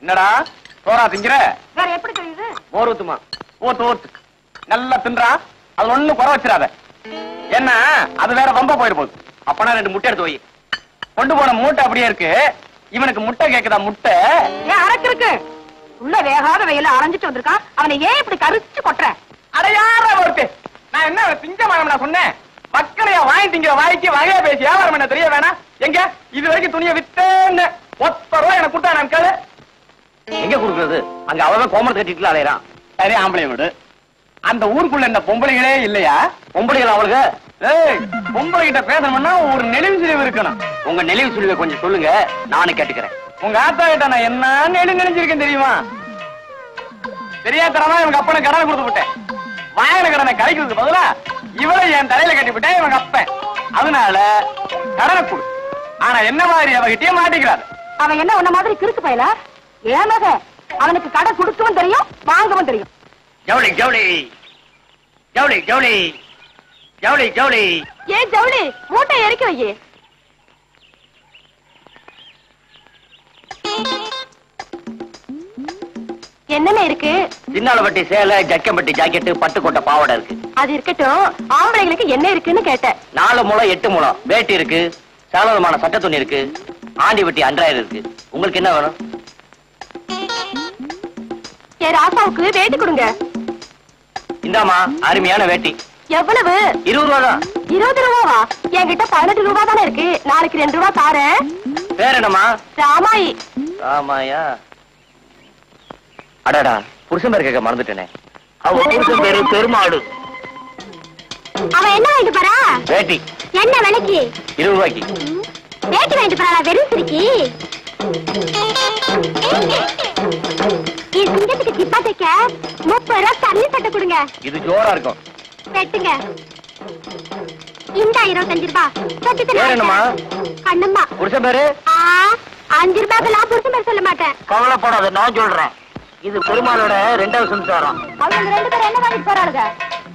என்னடா சோறா திங்கிற? வேற எப்படி தெரியுது? மோர் ஊத்துமா? ஊத்து நல்லா தின்றா. அது ஒண்ணு குறை வச்சிடாத. என்ன அது வேற வம்ப போயிரு போகுது. அப்பனா 2 முட்டை எடுத்து வை. கொண்டு போன மூட்டை அப்படியே இருக்கு. இவனுக்கு முட்டை கேக்குதா? முட்டை ஏன் அரைச்சிருக்கு? உள்ள வேகாத வெயில அரைஞ்சிட்டு வந்திருக்கான். அவனை ஏன் இப்படி கரிச்சு கொட்டுற? அடையாற ஒருத்து. நான் என்ன திங்க மாட்டேன் சொன்னேன். மக்களையா வாங்கி திங்கிற வாய்க்கு வகையா பேசி வியாபாரம் என்ன தெரிய வேணாம். எங்க இது வரைக்கும் துணியை வித்தேன்னு ₹10 எனக்கு கொடுத்தா நான் கேளு. எங்க கொடுக்கறது? அங்க அவன் கோமரத்தை கட்டிட்டு அலையறான். சரி ஆம்பளை வீடு. அந்த ஊருக்குள்ள இந்த பொம்பளைகளே இல்லையா? பொம்பளைகள் அவளுக்கு பொம்பளை கிட்ட பேசணும்னா ஒரு நெளிவு சுழிவு இருக்கணும். உங்க நெளிவு சுழிவை கொஞ்சம் சொல்லுங்க, நானும் கேட்டுக்கிறேன். உங்க ஆத்தா கிட்ட நான் என்ன நெளிஞ்சிருக்கேன் தெரியுமா? தெரியாதரமா இவங்க அப்பனை கடனை கொடுத்து விட்டேன். வாங்கின கடனை கரைக்கிறதுக்கு பதிலா இவளை என் தலையில கட்டி விட்டேன் இவங்க அப்பன். அதனால கடனை கொடு. ஆனா என்ன மாதிரி அவகிட்டே மாட்டிக்கிறாரு. அவன் என்ன உன்ன மாதிரி கிறுக்கு பயல? ஏமாக அவனுக்கு கடை கொடுக்கவும் தெரியும் வாங்கவும் தெரியும். ஜவுளி ஜவுளி ஜவுளி ஜவுளி ஜவுளி ஜவுளி. ஏன் ஜவுளி மூட்டை இறக்கி வை. என்னென்ன இருக்கு? சின்னாலப்பட்டி சேலை, ஜக்கம்பட்டி ஜாக்கெட்டு, பட்டுக்கோட்டை பாவாடை இருக்கு. அது இருக்கட்டும், ஆம்பளைங்களுக்கு என்ன இருக்குன்னு கேட்டேன். 4 முழம் 8 முழம் வேட்டி இருக்கு. சாலமான சட்ட துணி இருக்கு. ஆண்டி வெட்டி அன்றாயிரம் இருக்கு. உங்களுக்கு என்ன வேணும்? என் ராசாவுக்கு வேட்டி கொடுங்க. இந்தாமா அருமையான வேட்டி. எவ்வளவு? 20 ரூபா தான். 20 ரூபாவா? என்கிட்ட 18 ரூபா தானே இருக்கு. நாளைக்கு 2 ரூபா தாரேன். பேர் என்னமா? ராமாயி. ராமாயா? அடடா புருஷன் பேர் கேட்க மறந்துட்டேனே. அவ புருஷன் பேரு பெருமாடு. அவன் என்ன வாங்கிட்டு போறா? வேட்டி. என்ன விலைக்கு? 20 ரூபாய்க்கு. வேட்டி வாங்கிட்டு போறா வெறும் சிரிக்கி. இது சிங்கத்துக்கு சிப்பா தைக்க 30 ரூபா தண்ணி சட்டை கொடுங்க. இது ஜோரா இருக்கும். வெட்டுங்க. இந்த 25 ரூபா. பேர் என்னமா? கண்ணம்மா. புருஷன் பேரு? 5 ரூபாய்க்கு புருஷன் பேர் சொல்ல மாட்டேன். கவலைப்படாத, நான் சொல்றேன். இது பெருமாளோட 2வது சம்சாரம். அவங்க 2 பேரும் என்ன வாங்கிட்டு போறாளுங்க?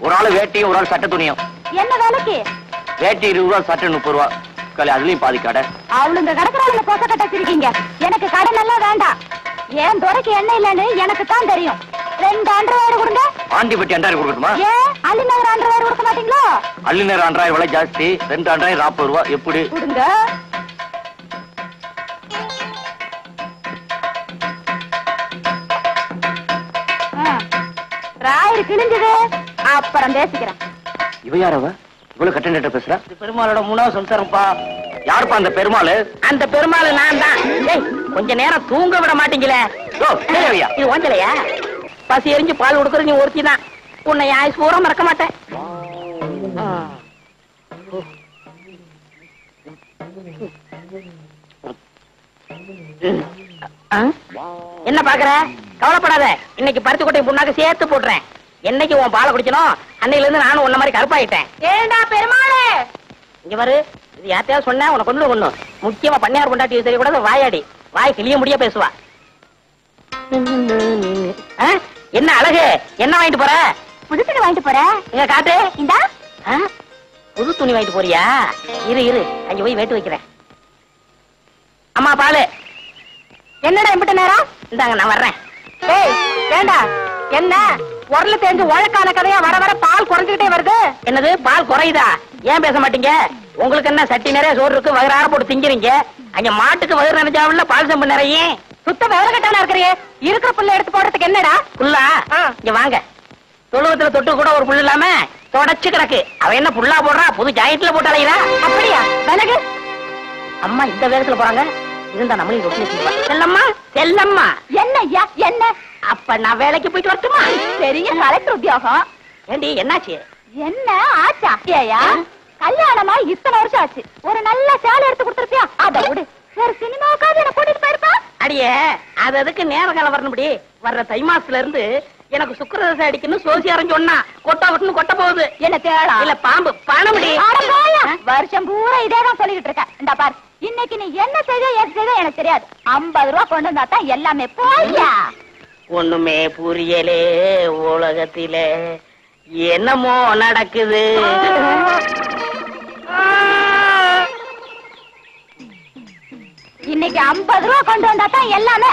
ஒரு ஆள் வேட்டியும் ஒரு ஆள் சட்ட துணியும். என்ன வேலைக்கு? வேட்டி 20 ரூபா, சட்டை 30 ரூபா. கலை அதுலயும் பாதி கடை. அவளுங்க கடற்கரையில போச கட்ட வச்சிருக்கீங்க. எனக்கு கடை நல்லா வேண்டாம். ஏன் துறைக்கு என்ன இல்லன்னு எனக்கு தான் தெரியும். 2 அண்டர்வேர் கொடுங்க. ஆண்டி வெட்டி அன்றாயிரம் கொடுக்கட்டுமா? ஏன் அள்ளிநகர் அண்டர்வேர் கொடுக்க மாட்டீங்களோ? அள்ளிநகர் அன்றாயிரம் விலை ஜாஸ்தி. 2 அன்றாயிரம் 40 ரூபா. எப்படி கொடுங்க? ராயர் கிழிஞ்சது. அப்புறம் பேசிக்கிறேன். இவ யாரவ? இவ்வளவு கட்ட பேசுறா? பெருமாளோட 3வது சம்சாரம்ப்பா. யாருப்பா அந்த பெருமாள்? அந்த பெருமாள் நான் தான். கொஞ்ச நேரம் தூங்க விட மாட்டீங்களே. இது ஓஞ்சலையா? பசி எரிஞ்சு பால் கொடுக்குற நீ ஒருத்தி தான். உன்னை ஆயுஸ் பூரா மறக்க மாட்டேன். என்ன பாக்குற? கவலைப்படாத. இன்னைக்கு பருத்தி கொட்டை புண்ணாக்க சேர்த்து போடுறேன். என்னைக்கு உன் பாலை குடிக்கணும் அன்னையில இருந்து நானும் உன்ன மாதிரி கருப்பாயிட்டேன். ஏண்டா பெருமாளே, இங்க வரு. இது யார்த்தையாவது சொன்ன உனக்கு கொண்டு முக்கியமா பண்ணையார் கொண்டாட்டி தெரியக்கூடாது. வாயாடி வாய் கிளிய முடிய பேசுவா. என்ன அழகு? என்ன வாங்கிட்டு போற? புது துணி வாங்கிட்டு போறேன். இங்க காட்டு. இந்தா. புது துணி வாங்கிட்டு போறியா? இரு அங்க போய் வேட்டு வைக்கிறேன். அம்மா பாலு. என்னடா இம்பிட்ட நேரம்? இந்தாங்க நான் வர்றேன். ஏய் வேண்டா. என்ன உரல தேஞ்சு உழக்கான கதையா வர வர பால் குறைஞ்சுக்கிட்டே வருது. என்னது பால் குறையுதா? ஏன் பேச மாட்டீங்க? உங்களுக்கு என்ன சட்டி நிறைய சோறு இருக்கு, வயிறார போட்டு திங்கிறீங்க. அங்க மாட்டுக்கு வயிறு நிறைஞ்சாவில்ல பால் சம்பு நிறைய. சுத்த விவரக்கட்டான இருக்கிறீங்க. இருக்கிற புல்ல எடுத்து போடுறதுக்கு என்னடா? புல்லா? இங்க வாங்க. தொழுவத்துல தொட்டு கூட ஒரு புல் இல்லாம தொடச்சு கிடக்கு. அவ என்ன புல்லா போடுறா? புது ஜாக்கெட்ல போட்டு அலையிறா. அப்படியா? விலகு. அம்மா இந்த வேகத்துல போறாங்க. இருந்தா நம்மளையும் ரொட்டி வச்சுக்குவா. செல்லம்மா செல்லம்மா. என்ன ஐயா என்ன? அப்ப நான் வேலைக்கு போயிட்டு வரட்டுமா? பெரிய கலெக்டர் உத்தியோகம். ஏண்டி என்னாச்சு? என்ன ஆச்சா? ஏயா கல்யாணமா இத்தனை வருஷம் ஆச்சு. ஒரு நல்ல சேலை எடுத்து கொடுத்துருப்பியா? அத விடு. ஒரு சினிமாவுக்காவது என்ன கூட்டிட்டு போயிருப்பா. அடியே அது அதுக்கு நேர காலம் வரணும்படி. வர்ற தை மாசத்துல இருந்து எனக்கு சுக்கிரதசை அடிக்கணும் சோசியாரம் சொன்னா கொட்டா விட்டுன்னு கொட்ட போகுது. என்ன தேடா? இல்ல பாம்பு பணமுடி. வருஷம் பூரா இதேதான் சொல்லிக்கிட்டு இருக்க. இந்த பாரு, இன்னைக்கு நீ என்ன செய்த ஏது செய்த எனக்கு தெரியாது. 50 ரூபா கொண்டு வந்தா தான் எல்லாமே. போய்யா. ஒண்ணுமே புரியலே உலகத்திலே என்னமோ நடக்குது. இன்னைக்கு 50 ரூபா கொண்டு வந்தா தான் எல்லாமே.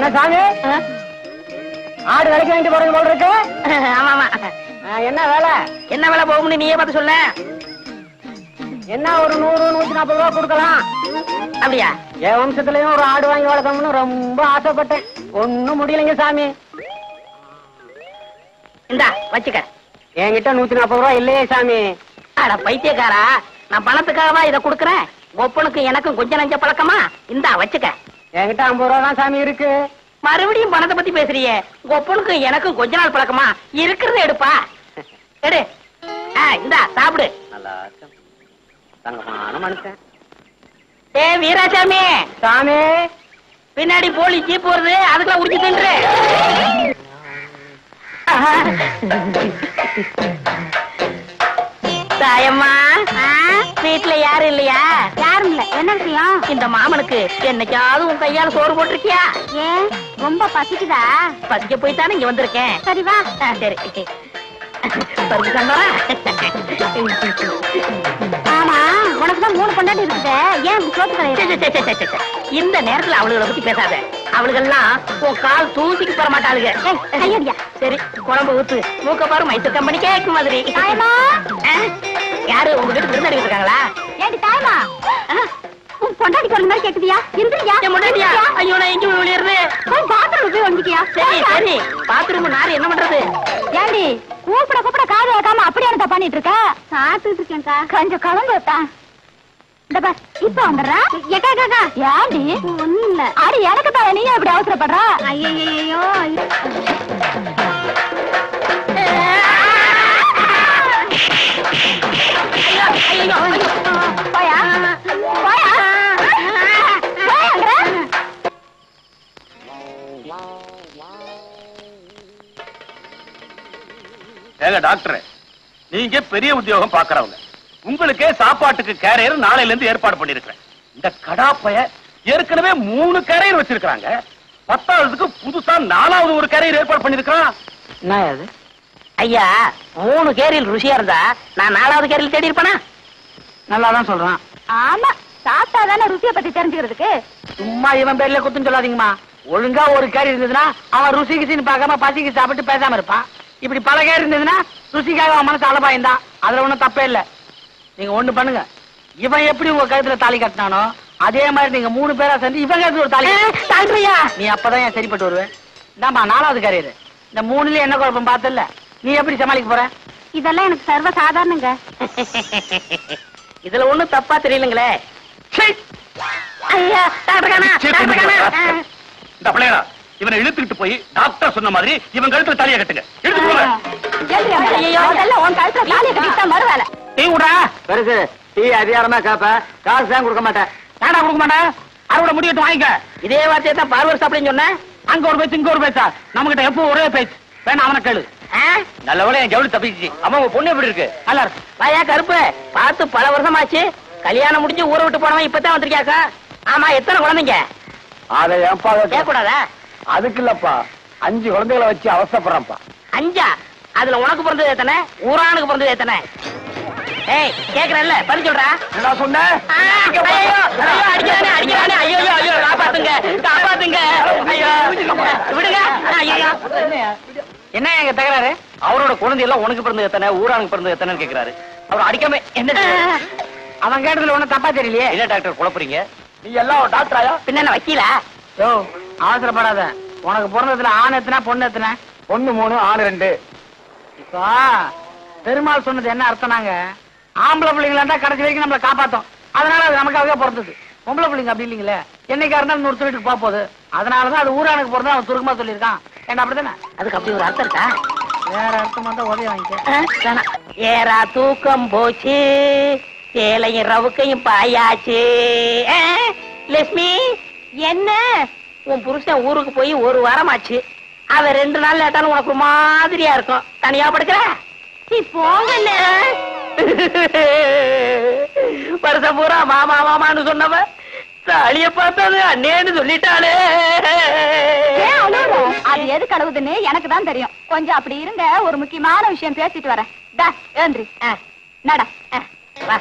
என்ன சாமி ஆடு விலைக்கு வாங்கிட்டு போறது போல இருக்கு. ஆமா ஆமா. என்ன வேலை போகும்னு நீயே பார்த்து சொல்ல. என்ன ஒரு 100-140 ரூபா கொடுக்கலாம். அப்படியா? என் வம்சத்துலயும் ஒரு ஆடு வாங்கி வளர்க்கணும்னு ரொம்ப ஆசைப்பட்டேன். ஒண்ணும் முடியலைங்க சாமி. இந்தா வச்சுக்க. என்கிட்ட 140 ரூபா இல்லையே சாமி. அட பைத்தியக்காரா, நான் பணத்துக்காகவா இதை கொடுக்குறேன்? ஒப்பனுக்கு எனக்கும் கொஞ்சம் நஞ்ச பழக்கமா? இந்தா வச்சுக்க. என்கிட்ட 50 ரூபா தான் சாமி இருக்கு. மறுபடியும் பணத்தை பத்தி பேசுறியே. ஒப்பனுக்கு எனக்கும் கொஞ்ச நாள் பழக்கமா? இருக்கிறத எடுப்பா. எடு. இந்தா சாப்பிடு. நல்லா தங்கமான மனுஷன். வீராசாமி சாமி, பின்னாடி போலீஸ் ஜீப் வருது, அதுக்கெல்லாம் உடிச்சு தின்று. தாயம்மா, வீட்டுல யாரும் இல்லையா? யாரும் இல்ல. என்ன விஷயம்? இந்த மாமனுக்கு என்னைக்காவது உன் கையால சோறு போட்டிருக்கியா? ஏன் ரொம்ப பசிக்குதா? பசிக்க போய் தானே இங்க வந்திருக்கேன். சரி வா. சரி ஆமா, உனக்குதான் 3 பொண்டாட்டி இருக்குது. ஏன் சோத்து கிடையாது? இந்த நேரத்துல அவளுகளை பத்தி பேசாத. அவளுகெல்லாம் உன் கால் தூசிக்கு போற மாட்டாளுங்க. ஐயடியா. சரி, குழம்பு ஊத்து. மூக்க பாரு, மைசூர் கம்பெனி கேக்கு மாதிரி. யாரு உங்க வீட்டுக்கு விருந்தாடி இருக்காங்களா? ஏண்டி தாயமா, உன் பொண்டாட்டி சொல்ற மாதிரி கேக்குதியா? இந்திரியா முன்னாடியா? ஐயோ, நான் எங்க விளையாடுறது? பாத்ரூம் போய் வந்துக்கியா? சரி சரி, பாத்ரூம் நாரு என்ன பண்றது? ஏண்டி கூப்பிட காது வைக்காம அப்படியே பண்ணிட்டு இருக்க? சாப்பிட்டு இருக்கேன்க்கா. கொஞ்சம் கலந்து வைத்தா. இந்த பாஸ் இப்ப வந்துடுறா. ஏண்டி ஒண்ணும் இல்ல. அடி எனக்கு தான், நீ எப்படி அவசரப்படுறா? ஐயோ போயா போயா. ஏங்க டாக்டர், நீங்க பெரிய உத்தியோகம் பாக்குறவங்க. உங்களுக்கே சாப்பாட்டுக்கு கேரியர் நாளையில இருந்து ஏற்பாடு பண்ணிருக்கிறேன். இந்த கடாப்பைய ஏற்கனவே 3 கேரியர் வச்சிருக்காங்க. 10ஆவதுக்கு புதுசா 4வது ஒரு கேரியர் ஏற்பாடு பண்ணிருக்கான். என்ன அது? ஐயா, 3 கேரியல் ருசியா இருந்தா நான் 4வது கேரியல் தேடி இருப்பேனா? நல்லாதான் சொல்றான். ஆமா, சாப்பிட்டாதானே ருசியை பத்தி தெரிஞ்சுக்கிறதுக்கு. சும்மா இவன் பேர்ல குத்துன்னு சொல்லாதீங்கம்மா. ஒழுங்கா ஒரு கேரி இருந்ததுன்னா அவன் ருசி கிசின்னு பார்க்காம பசிக்கு சாப்பிட்டு பேசாம இருப்பான். இப்படி பல கேரி இருந்ததுன்னா ருசிக்காக அவன் மனசு அலபாயிருந்தான். அதுல ஒண்ணும் தப்பே இல்ல. நீங்க ஒண்ணு பண்ணுங்க, இவன் எப்படி உங்க கழுத்துல தாலி கட்டினானோ அதே மாதிரி நீங்க 3 பேரா சேர்ந்து இவன் கழுத்துல ஒரு தாலி தாழ்றியா? நீ அப்பதான் என் சரிப்பட்டு வருவேன். இந்தாமா 4வது கேரியர். இந்த 3லயும் என்ன குழப்பம் பார்த்தல? நீ எப்படி சமாளிக்க போற? இதெல்லாம் எனக்கு சர்வ சாதாரணங்க. இதுல ஒண்ணும் தப்பா தெரியலங்களே. ஐயா, இந்த பிள்ளையா, இவனை இழுத்துக்கிட்டு போய் டாக்டர் சொன்ன மாதிரி இவன் கழுத்துல தாலியை கட்டுங்க. உன் கழுத்துல தாலியை கட்டிட்டா மறுவேலை. டீ விடா. பெருசு டீ அதிகாரமா கேப்ப, காசு தான் கொடுக்க மாட்டேன். நாடா கொடுக்க மாட்டேன். அறுவடை முடிவிட்டு வாங்கிக்க. இதே வார்த்தையை தான் பார்வர் சாப்பிடுன்னு சொன்னேன். அங்க ஒரு பேச்சு, இங்க ஒரு பேச்சா? நம்ம கிட்ட எப்போ ஒரே பேச்சு. வேணா அவனை கேளு. நல்லவளே என் ஜவுளி தப்பிச்சு. அம்மா உங்க பொண்ணு எப்படி இருக்கு? நல்லா இருக்கு. வாயா கருப்பு, பார்த்து பல வருஷமாச்சு. கல்யாணம் முடிஞ்சு ஊரை விட்டு போனவன் இப்பதான் வந்திருக்கியாக்கா. ஆமா, எத்தனை குழந்தைங்க? அதை ஏன்பா கேட்கக்கூடாதா? அதுக்கு இல்லப்பா, 5 குழந்தைகளை வச்சு அவசரப்படுறேன்ப்பா. 5? அதுல உனக்கு பிறந்தது எத்தனை? ஊரானுக்கு பிறந்தது எத்தனை? ஏய், கேக்குறல்ல, பதில் சொல்றா. என்ன சொன்ன? அடிக்கிறானே. ஐயோ காப்பாத்துங்க, காப்பாத்துங்க. ஐயோ விடுங்க. ஐயோ, என்ன எங்க தகராறு? அவரோட குழந்தை எல்லாம் உனக்கு பிறந்தது எத்தனை, ஊரானுக்கு பிறந்தது எத்தனைன்னு கேக்குறாரு. அவர் அடிக்காம என்ன? அவன் கேட்டதுல ஒண்ணும் தப்பா தெரியலையே. என்ன டாக்டர் குழப்பறீங்க? நீ எல்லாம் டாக்டராயா? பின்ன என்ன வக்கீலா? யோ, அவசரப்படாத. உனக்கு பிறந்ததுல ஆண் எத்தனை, பொண்ணு எத்தனை? பொண்ணு 3, ஆண் 2. இப்போ பெருமாள் சொன்னது என்ன அர்த்தம்னாங்க, ஆம்பளை பிள்ளைங்களா இருந்தா கடைசி வரைக்கும் நம்மளை காப்பாத்தோம். அதனால அது நமக்காக பிறந்தது. பொம்பளை பிள்ளைங்க அப்படி இல்லைங்களே, என்னைக்கா இருந்தாலும் 100 வீட்டுக்கு போக போகுது. அதனாலதான் அது ஊரானுக்கு பிறந்தா அவன் சுருக்கமா சொல்லியிருக்கான். ஏன்னா அப்படித்தானே? அதுக்கு அப்படி ஒரு அர்த்தம் இருக்கா? வேற அர்த்தம் தான் உதவி வாங்கிக்க. ஏரா தூக்கம் போச்சு, சேலையும் ரவுக்கையும் பாயாச்சு. லட்சுமி, என்ன? உன் புருஷன் ஊருக்கு போய் 1 வாரமாச்சு. அவன் 2 நாள் லேட்டாலும் உனக்கு ஒரு மாதிரியா இருக்கும். தனியா படுக்கிற? நீ போங்கல்ல. வருஷம் பூரா மாமா மாமான்னு சொன்னவ தாலிய பார்த்தது அண்ணேன்னு சொல்லிட்டாளே. அது எது கழுவுதுன்னு எனக்கு தான் தெரியும். கொஞ்சம் அப்படி இருங்க, ஒரு முக்கியமான விஷயம் பேசிட்டு வரேன். ஏன்றி நட. வா.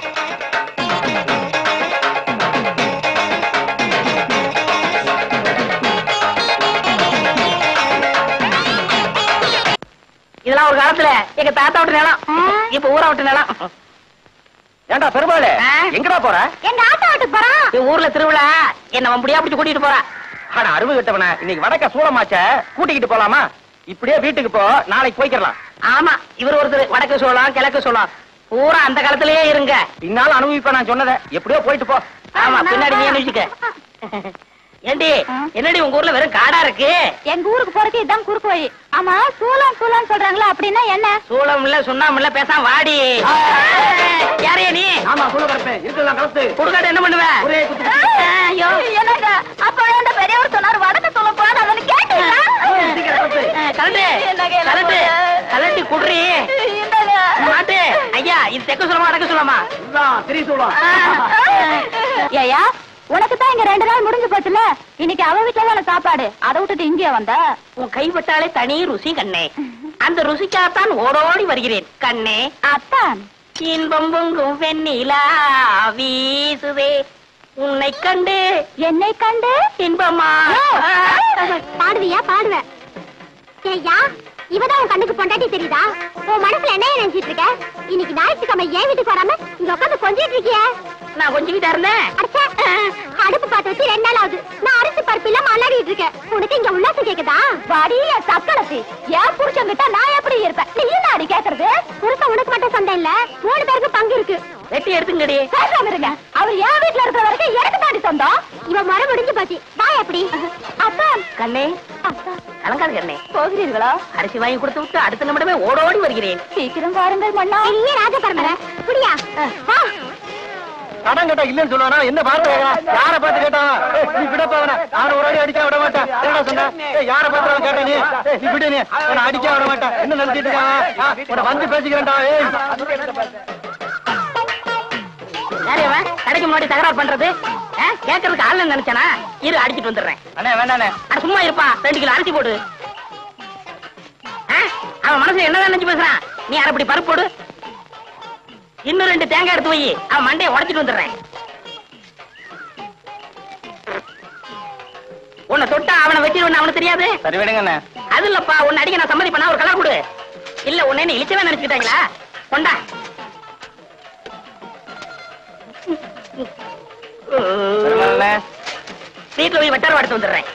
இதெல்லாம் ஒரு காலத்துல எங்க தாத்தா விட்டு நிலம், இப்ப ஊரா விட்டு நிலம். ஏண்டா பெருமாளே, எங்கடா போற? எங்க ஆட்டோ வீட்டுக்கு போறோம். ஊர்ல திருவிழா, என்ன முடியா பிடிச்சு கூட்டிட்டு போறா. ஆனா அருவு கிட்டவன இன்னைக்கு வடக்க சூளமாச்ச கூட்டிக்கிட்டு போலாமா? இப்படியே வீட்டுக்கு போ, நாளைக்கு போய்க்கலாம். ஆமா, இவர் ஒருத்தர் வடக்கு சோளம் கிழக்கு சோளம் பூரா அந்த காலத்திலேயே இருங்க. பின்னால அனுபவிப்ப நான் சொன்னதை, எப்படியோ போயிட்டு போ. ஆமா, பின்னாடி நீ அனுப்பிச்சுக்க. ஏண்டி, என்னடி உங்க ஊர்ல வெறும் காடா இருக்கு? எங்க ஊருக்கு போறதுக்கு இதான் குறுக்கு வழி. ஆமா, சூளம் சூளம் சொல்றாங்களா, அப்படின்னா என்ன? சூளம் இல்ல சுண்ணாம இல்ல, பேசாம வாடி. யாரையா நீ? ஆமா, சூளம் கலப்பேன். இருக்கலாம் கலத்து. குடுக்காட்டு என்ன பண்ணுவ? ஒரே குத்து. ஐயோ, என்னங்க அப்ப அந்த பெரியவர் சொன்னார் வடக்க சொல்ல போறான்னு, அதனை கேட்டீங்களா? கலட்டு கலட்டி குடுறி மாட்டு. ஐயா, இது தெக்க சொல்லமா வடக்க சொல்லமா? திரி சூளம். ஏயா, உனக்கு தான் இங்க 2 நாள் முடிஞ்சு போச்சுல, இன்னைக்கு அவ வீட்டுல தான சாப்பாடு, அதை விட்டுட்டு இங்கே வந்த? உன் கைப்பட்டாலே தனி ருசி கண்ணே, அந்த ருசிக்காகத்தான் ஓடோடி வருகிறேன் கண்ணே. அத்தான் இன்பம் பொங்கும் வெண்ணிலா வீசுதே, உன்னை கண்டு என்னை கண்டு இன்பமா. பாடுவியா? பாடுவேன். ஏய்யா, இவதான் உன் கண்ணுக்கு பொண்டாட்டி தெரியுதா? உன் மனசுல என்ன நினைச்சிட்டு இருக்க? இன்னைக்கு ஞாயிற்றுக்கிழமை ஏன் வீட்டுக்கு வராம இங்க உட்காந்து கொஞ்சிட்டு இருக்கிய? நான் கொஞ்சிக்கிட்டா இருந்தேன். அடுப்பு பார்த்து வச்சு 2 நாள் ஆகுது. நான் அரிசி பருப்பு இல்லாம அல்லாடிட்டு இருக்கேன். உனக்கு இங்க உல்லாசம் கேக்குதா? வடிய சக்கலத்தி, ஏன் புருஷங்கிட்ட நான் எப்படி இருப்பேன்? நீ என்ன அடி கேக்குறது? புருஷன் உனக்கு மட்டும் சொந்தம் இல்ல, 3 பேருக்கு பங்கு இருக்கு. வெட்டி எடுத்துங்கடி. பேசாம இருங்க. அவர் என் வீட்டுல இருக்கிற வரைக்கும் எனக்கு தாண்டி சொந்தம். இவன் மரம் முடிஞ்சு போச்சு. வா எப்படி? அப்பா கண்ணே, அப்பா கலங்காது கண்ணே. போகிறீர்களா? அரிசி வாங்கி கொடுத்து விட்டு அடுத்த நிமிடமே ஓடோடி வருகிறேன். சீக்கிரம் வாருங்கள் மன்னா. இல்ல ராஜபரம்பரை, புரியா? வா. கடன் கேட்டா இல்லன்னு சொல்லுவானா? என்ன பார்த்து யார பார்த்து கேட்டான்? நீ விடப்பா அவனை. அவனை ஒரு அடி அடிக்க விட மாட்டேன். என்ன சொன்ன? யார பார்த்து கேட்ட நீ? நீ விடு, நீ அவனை அடிக்க விட மாட்டேன். என்ன நினைச்சிட்டு இருக்கான்? உன வந்து பேசிக்கிறேன்டா. யாரையவன் கடைக்கு முன்னாடி தகராறு பண்றது? கேட்கறதுக்கு ஆள் நினைச்சானா? இரு, அடிச்சிட்டு வந்துடுறேன். அண்ணே வேண்டாண்ணே. அட சும்மா இருப்பா, 2 கிலோ அரிசி போடு. அவன் மனசுல என்ன நினைச்சு பேசுறான்? நீ அரைப்படி பருப்பு போடு. இன்னும் 2 தேங்காய் எடுத்து வை, அவன் மண்டையை உடைச்சிட்டு வந்துடுறேன். உன்னை தொட்டா அவனை வச்சிருவேன், அவனுக்கு தெரியாது. சரி விடுங்க. அது இல்லப்பா, உன்னை அடிக்க நான் சம்மதி பண்ணா ஒரு கலர் கொடு. இல்ல உன்னை என்ன இழிச்சவே நினைச்சுக்கிட்டாங்களா? கொண்டா. வீட்டுல போய் வெட்டார எடுத்து வந்துடுறேன்.